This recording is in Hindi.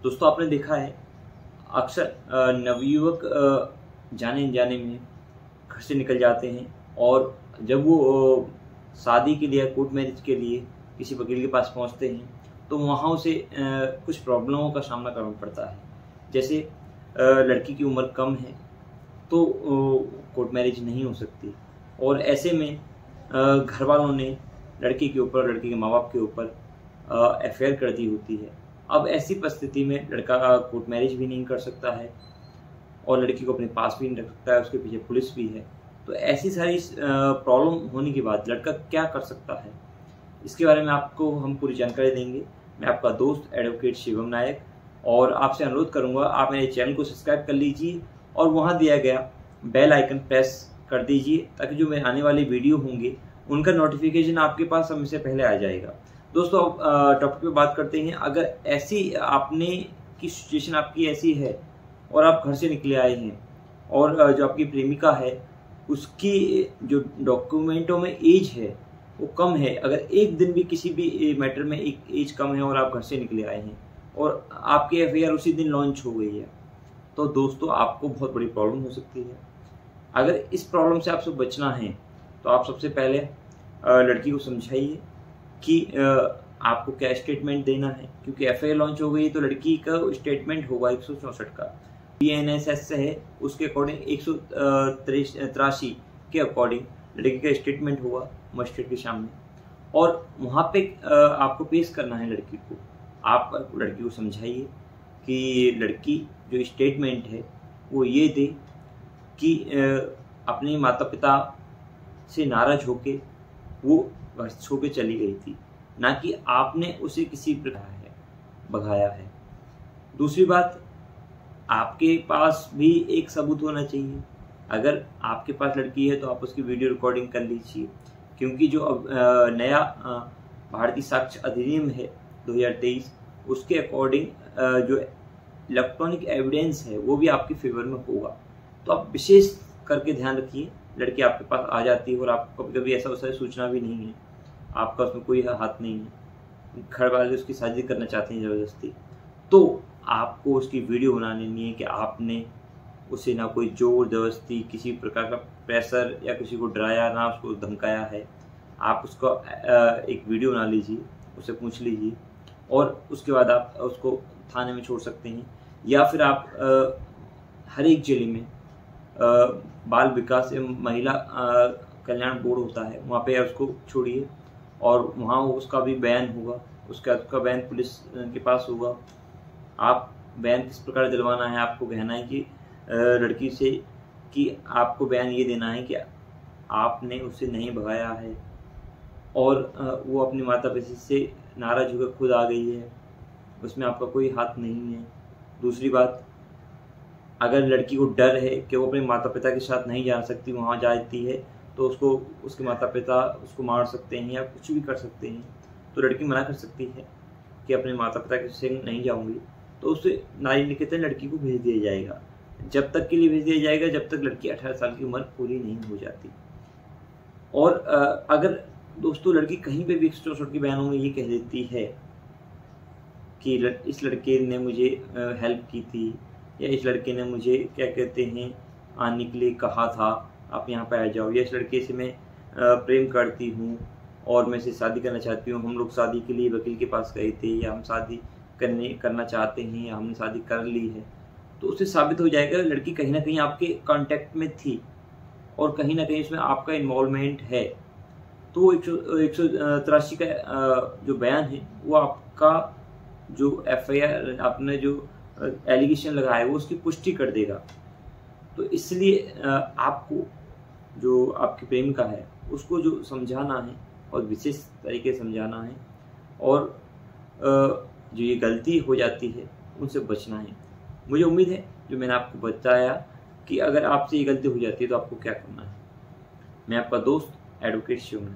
दोस्तों आपने देखा है अक्सर नवयुवक जाने अनजाने में घर से निकल जाते हैं और जब वो शादी के लिए कोर्ट मैरिज के लिए किसी वकील के पास पहुंचते हैं तो वहाँ उसे कुछ प्रॉब्लमों का सामना करना पड़ता है। जैसे लड़की की उम्र कम है तो कोर्ट मैरिज नहीं हो सकती और ऐसे में घर वालों ने लड़के के ऊपर, लड़के के माँ बाप के ऊपर अफेयर कर दी होती है। अब ऐसी परिस्थिति में लड़का कोर्ट मैरिज भी नहीं कर सकता है और लड़की को अपने पास भी नहीं रख सकता है, उसके पीछे पुलिस भी है। तो ऐसी सारी प्रॉब्लम होने के बाद लड़का क्या कर सकता है, इसके बारे में आपको हम पूरी जानकारी देंगे। मैं आपका दोस्त एडवोकेट शिवम नायक और आपसे अनुरोध करूंगा आप मेरे चैनल को सब्सक्राइब कर लीजिए और वहां दिया गया बेल आइकन प्रेस कर दीजिए ताकि जो मेरे आने वाले वीडियो होंगे उनका नोटिफिकेशन आपके पास सबसे पहले आ जाएगा। दोस्तों अब टॉपिक पे बात करते हैं। अगर ऐसी आपने की सिचुएशन आपकी ऐसी है और आप घर से निकले आए हैं और जो आपकी प्रेमिका है उसकी जो डॉक्यूमेंटों में एज है वो कम है, अगर एक दिन भी किसी भी मैटर में एक एज कम है और आप घर से निकले आए हैं और आपकी एफआईआर उसी दिन लॉन्च हो गई है, तो दोस्तों आपको बहुत बड़ी प्रॉब्लम हो सकती है। अगर इस प्रॉब्लम से आपसे बचना है तो आप सबसे पहले लड़की को समझाइए कि आपको क्या स्टेटमेंट देना है, क्योंकि एफआईआर लॉन्च हो गई तो लड़की का स्टेटमेंट होगा 164 का, बीएनएसएस है उसके अकॉर्डिंग 183 के अकॉर्डिंग लड़की का स्टेटमेंट होगा मजिस्ट्रेट के सामने और वहाँ पे आपको पेश करना है लड़की को। आप लड़की को समझाइए कि लड़की जो स्टेटमेंट है वो ये दे कि अपने माता पिता से नाराज होके वो घर छोड़ के चली गई थी, ना कि आपने उसे किसी प्रकार भगाया है। दूसरी बात, आपके पास भी एक सबूत होना चाहिए। अगर आपके पास लड़की है तो आप उसकी वीडियो रिकॉर्डिंग कर लीजिए, क्योंकि जो अब नया भारतीय साक्ष्य अधिनियम है 2023 उसके अकॉर्डिंग जो इलेक्ट्रॉनिक एविडेंस है वो भी आपके फेवर में होगा। तो आप विशेष करके ध्यान रखिए, लड़की आपके पास आ जाती है और आपको कभी कभी ऐसा उससे सूचना भी नहीं है, आपका उसमें कोई हाथ नहीं है, घर वाले उसकी शादी करना चाहते हैं ज़बरदस्ती, तो आपको उसकी वीडियो बनानी नहीं है कि आपने उसे ना कोई जोर जबरदस्ती किसी प्रकार का प्रेशर या किसी को डराया, ना उसको धमकाया है। आप उसका एक वीडियो बना लीजिए, उससे पूछ लीजिए और उसके बाद आप उसको थाने में छोड़ सकते हैं, या फिर आप हर एक जिले में बाल विकास एवं महिला कल्याण बोर्ड होता है, वहाँ पे उसको छोड़िए और वहाँ उसका भी बयान होगा, उसका बयान पुलिस के पास होगा। आप बयान किस प्रकार दिलवाना है, आपको कहना है कि लड़की से कि आपको बयान ये देना है कि आपने उसे नहीं भगाया है और वो अपने माता पिता से नाराज होकर खुद आ गई है, उसमें आपका कोई हाथ नहीं है। दूसरी बात, अगर लड़की को डर है कि वो अपने माता पिता के साथ नहीं जा सकती, वहाँ जाती है तो उसको उसके माता पिता उसको मार सकते हैं या कुछ भी कर सकते हैं, तो लड़की मना कर सकती है कि अपने माता पिता के संग नहीं जाऊंगी, तो उसे नारी निकेतन लड़की को भेज दिया जाएगा। जब तक के लिए भेज दिया जाएगा जब तक लड़की 18 साल की उम्र पूरी नहीं हो जाती। और अगर दोस्तों लड़की कहीं पे भी 164 के बयानों में ये कह देती है कि इस लड़के ने मुझे हेल्प की थी या इस लड़के ने मुझे क्या कहते हैं आने के लिए कहा था, आप यहाँ पर आ जाओ, या इस लड़के से मैं प्रेम करती हूँ और मैं इसे शादी करना चाहती हूँ, हम लोग शादी के लिए वकील के पास गए थे, या हम शादी करना चाहते हैं, या हमने शादी कर ली है, तो उससे साबित हो जाएगा लड़की कहीं ना कहीं आपके कांटेक्ट में थी और कहीं ना कहीं इसमें आपका इन्वॉल्वमेंट है। तो 183 का जो बयान है वो आपका जो एफआईआर आपने जो एलिगेशन लगाया है वो उसकी पुष्टि कर देगा। तो इसलिए आपको जो आपकी प्रेमिका है उसको जो समझाना है और विशेष तरीके से समझाना है और जो ये गलती हो जाती है उनसे बचना है। मुझे उम्मीद है जो मैंने आपको बताया कि अगर आपसे ये गलती हो जाती है तो आपको क्या करना है। मैं आपका दोस्त एडवोकेट शिवम।